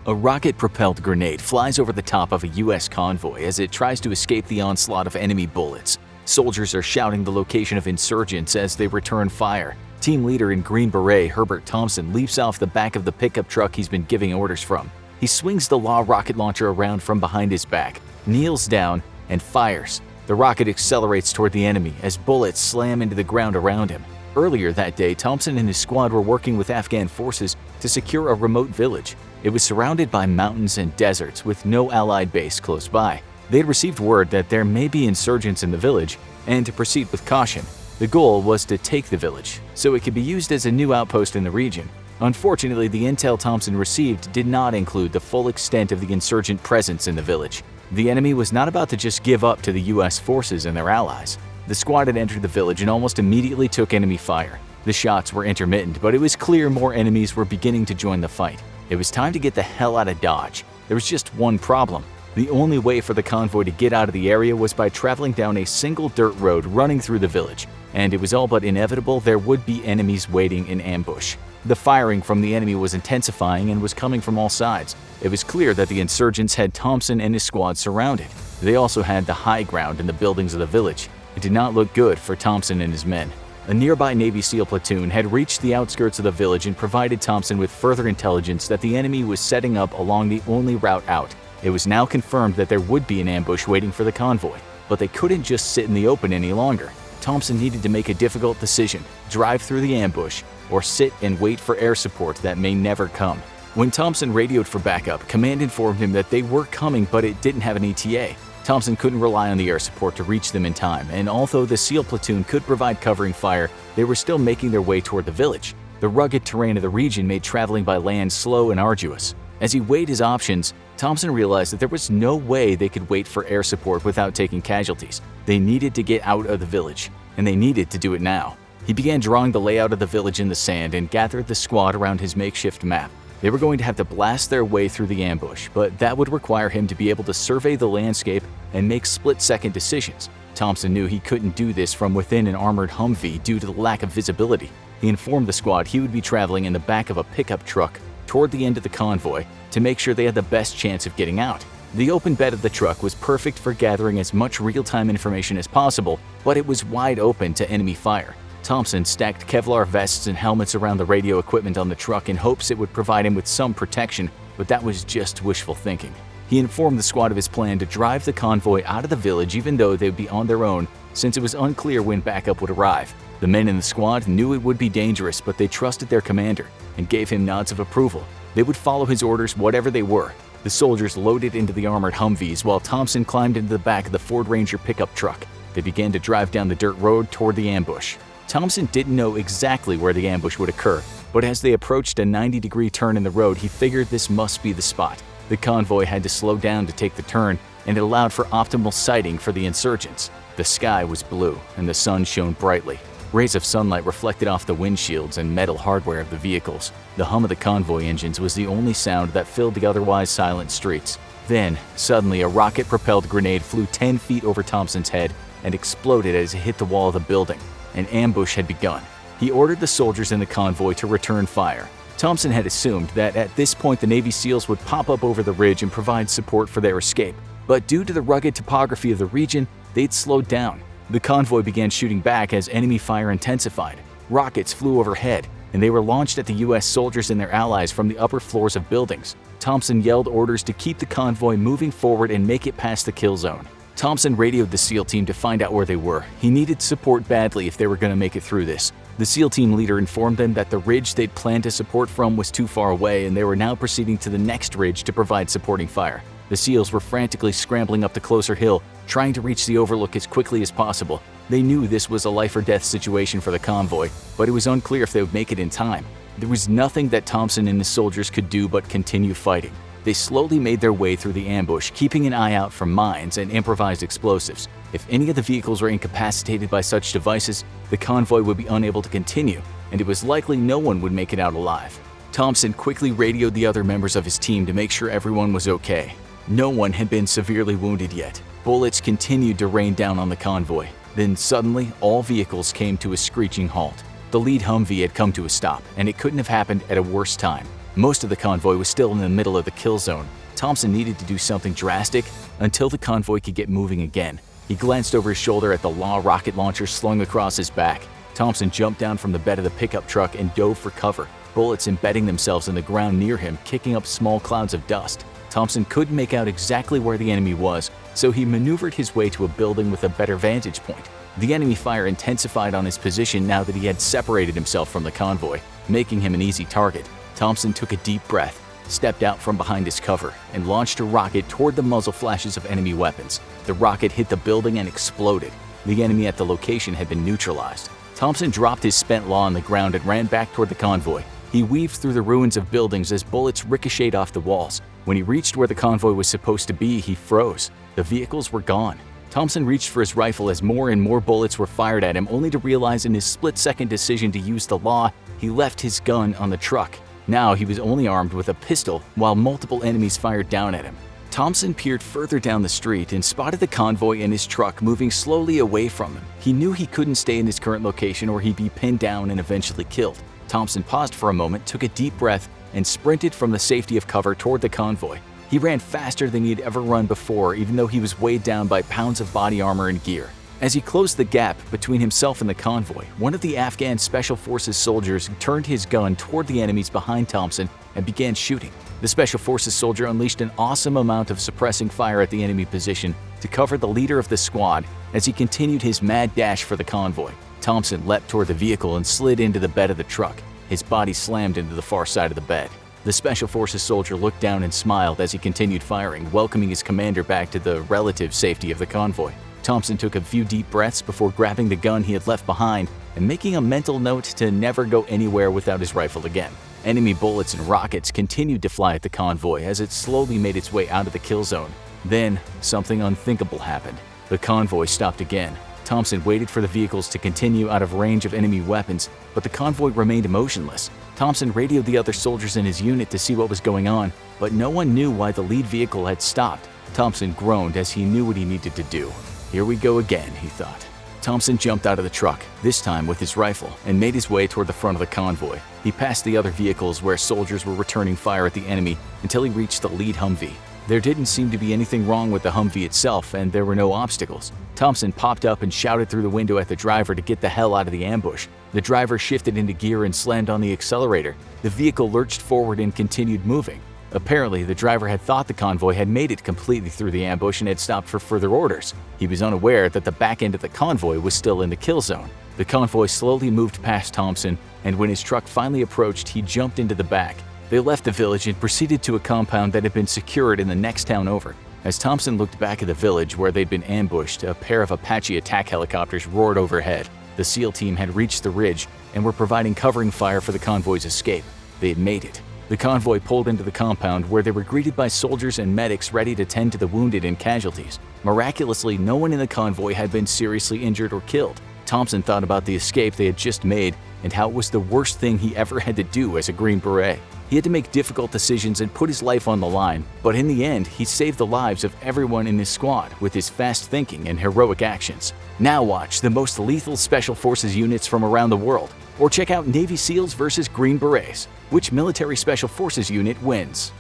A rocket-propelled grenade flies over the top of a U.S. convoy as it tries to escape the onslaught of enemy bullets. Soldiers are shouting the location of insurgents as they return fire. Team leader in Green Beret, Herbert Thompson, leaps off the back of the pickup truck he's been giving orders from. He swings the Law rocket launcher around from behind his back, kneels down, and fires. The rocket accelerates toward the enemy as bullets slam into the ground around him. Earlier that day, Thompson and his squad were working with Afghan forces to secure a remote village. It was surrounded by mountains and deserts with no Allied base close by. They had received word that there may be insurgents in the village and to proceed with caution. The goal was to take the village, so it could be used as a new outpost in the region. Unfortunately, the intel Thompson received did not include the full extent of the insurgent presence in the village. The enemy was not about to just give up to the U.S. forces and their allies. The squad had entered the village and almost immediately took enemy fire. The shots were intermittent, but it was clear more enemies were beginning to join the fight. It was time to get the hell out of Dodge. There was just one problem. The only way for the convoy to get out of the area was by traveling down a single dirt road running through the village, and it was all but inevitable there would be enemies waiting in ambush. The firing from the enemy was intensifying and was coming from all sides. It was clear that the insurgents had Thompson and his squad surrounded. They also had the high ground in the buildings of the village. It did not look good for Thompson and his men. A nearby Navy SEAL platoon had reached the outskirts of the village and provided Thompson with further intelligence that the enemy was setting up along the only route out. It was now confirmed that there would be an ambush waiting for the convoy, but they couldn't just sit in the open any longer. Thompson needed to make a difficult decision: drive through the ambush or sit and wait for air support that may never come. When Thompson radioed for backup, command informed him that they were coming, but it didn't have an ETA. Thompson couldn't rely on the air support to reach them in time, and although the SEAL platoon could provide covering fire, they were still making their way toward the village. The rugged terrain of the region made traveling by land slow and arduous. As he weighed his options, Thompson realized that there was no way they could wait for air support without taking casualties. They needed to get out of the village, and they needed to do it now. He began drawing the layout of the village in the sand and gathered the squad around his makeshift map. They were going to have to blast their way through the ambush, but that would require him to be able to survey the landscape and make split-second decisions. Thompson knew he couldn't do this from within an armored Humvee due to the lack of visibility. He informed the squad he would be traveling in the back of a pickup truck toward the end of the convoy to make sure they had the best chance of getting out. The open bed of the truck was perfect for gathering as much real-time information as possible, but it was wide open to enemy fire. Thompson stacked Kevlar vests and helmets around the radio equipment on the truck in hopes it would provide him with some protection, but that was just wishful thinking. He informed the squad of his plan to drive the convoy out of the village even though they would be on their own, since it was unclear when backup would arrive. The men in the squad knew it would be dangerous, but they trusted their commander and gave him nods of approval. They would follow his orders whatever they were. The soldiers loaded into the armored Humvees while Thompson climbed into the back of the Ford Ranger pickup truck. They began to drive down the dirt road toward the ambush. Thompson didn't know exactly where the ambush would occur, but as they approached a 90-degree turn in the road, he figured this must be the spot. The convoy had to slow down to take the turn, and it allowed for optimal sighting for the insurgents. The sky was blue, and the sun shone brightly. Rays of sunlight reflected off the windshields and metal hardware of the vehicles. The hum of the convoy engines was the only sound that filled the otherwise silent streets. Then, suddenly, a rocket-propelled grenade flew 10 feet over Thompson's head and exploded as it hit the wall of the building. An ambush had begun. He ordered the soldiers in the convoy to return fire. Thompson had assumed that at this point the Navy SEALs would pop up over the ridge and provide support for their escape. But due to the rugged topography of the region, they'd slowed down. The convoy began shooting back as enemy fire intensified. Rockets flew overhead, and they were launched at the U.S. soldiers and their allies from the upper floors of buildings. Thompson yelled orders to keep the convoy moving forward and make it past the kill zone. Thompson radioed the SEAL team to find out where they were. He needed support badly if they were going to make it through this. The SEAL team leader informed them that the ridge they'd planned to support from was too far away, and they were now proceeding to the next ridge to provide supporting fire. The SEALs were frantically scrambling up the closer hill, trying to reach the overlook as quickly as possible. They knew this was a life-or-death situation for the convoy, but it was unclear if they would make it in time. There was nothing that Thompson and his soldiers could do but continue fighting. They slowly made their way through the ambush, keeping an eye out for mines and improvised explosives. If any of the vehicles were incapacitated by such devices, the convoy would be unable to continue, and it was likely no one would make it out alive. Thompson quickly radioed the other members of his team to make sure everyone was okay. No one had been severely wounded yet. Bullets continued to rain down on the convoy. Then suddenly, all vehicles came to a screeching halt. The lead Humvee had come to a stop, and it couldn't have happened at a worse time. Most of the convoy was still in the middle of the kill zone. Thompson needed to do something drastic until the convoy could get moving again. He glanced over his shoulder at the Law rocket launcher slung across his back. Thompson jumped down from the bed of the pickup truck and dove for cover, bullets embedding themselves in the ground near him, kicking up small clouds of dust. Thompson couldn't make out exactly where the enemy was, so he maneuvered his way to a building with a better vantage point. The enemy fire intensified on his position now that he had separated himself from the convoy, making him an easy target. Thompson took a deep breath, stepped out from behind his cover, and launched a rocket toward the muzzle flashes of enemy weapons. The rocket hit the building and exploded. The enemy at the location had been neutralized. Thompson dropped his spent Law on the ground and ran back toward the convoy. He weaved through the ruins of buildings as bullets ricocheted off the walls. When he reached where the convoy was supposed to be, he froze. The vehicles were gone. Thompson reached for his rifle as more and more bullets were fired at him, only to realize in his split-second decision to use the Law, he left his gun on the truck. Now he was only armed with a pistol while multiple enemies fired down at him. Thompson peered further down the street and spotted the convoy and his truck moving slowly away from him. He knew he couldn't stay in his current location or he'd be pinned down and eventually killed. Thompson paused for a moment, took a deep breath, and sprinted from the safety of cover toward the convoy. He ran faster than he had ever run before, even though he was weighed down by pounds of body armor and gear. As he closed the gap between himself and the convoy, one of the Afghan Special Forces soldiers turned his gun toward the enemies behind Thompson and began shooting. The Special Forces soldier unleashed an awesome amount of suppressing fire at the enemy position to cover the leader of the squad as he continued his mad dash for the convoy. Thompson leapt toward the vehicle and slid into the bed of the truck. His body slammed into the far side of the bed. The Special Forces soldier looked down and smiled as he continued firing, welcoming his commander back to the relative safety of the convoy. Thompson took a few deep breaths before grabbing the gun he had left behind and making a mental note to never go anywhere without his rifle again. Enemy bullets and rockets continued to fly at the convoy as it slowly made its way out of the kill zone. Then, something unthinkable happened. The convoy stopped again. Thompson waited for the vehicles to continue out of range of enemy weapons, but the convoy remained motionless. Thompson radioed the other soldiers in his unit to see what was going on, but no one knew why the lead vehicle had stopped. Thompson groaned as he knew what he needed to do. Here we go again, he thought. Thompson jumped out of the truck, this time with his rifle, and made his way toward the front of the convoy. He passed the other vehicles where soldiers were returning fire at the enemy until he reached the lead humvee. There didn't seem to be anything wrong with the humvee itself, and there were no obstacles. Thompson popped up and shouted through the window at the driver to get the hell out of the ambush. The driver shifted into gear and slammed on the accelerator. The vehicle lurched forward and continued moving. Apparently, the driver had thought the convoy had made it completely through the ambush and had stopped for further orders. He was unaware that the back end of the convoy was still in the kill zone. The convoy slowly moved past Thompson, and when his truck finally approached, he jumped into the back. They left the village and proceeded to a compound that had been secured in the next town over. As Thompson looked back at the village where they'd been ambushed, a pair of Apache attack helicopters roared overhead. The SEAL team had reached the ridge and were providing covering fire for the convoy's escape. They had made it. The convoy pulled into the compound where they were greeted by soldiers and medics ready to tend to the wounded and casualties. Miraculously, no one in the convoy had been seriously injured or killed. Thompson thought about the escape they had just made and how it was the worst thing he ever had to do as a Green Beret. He had to make difficult decisions and put his life on the line, but in the end, he saved the lives of everyone in his squad with his fast thinking and heroic actions. Now watch the most lethal Special Forces units from around the world, or check out Navy SEALs versus Green Berets. Which military Special Forces unit wins?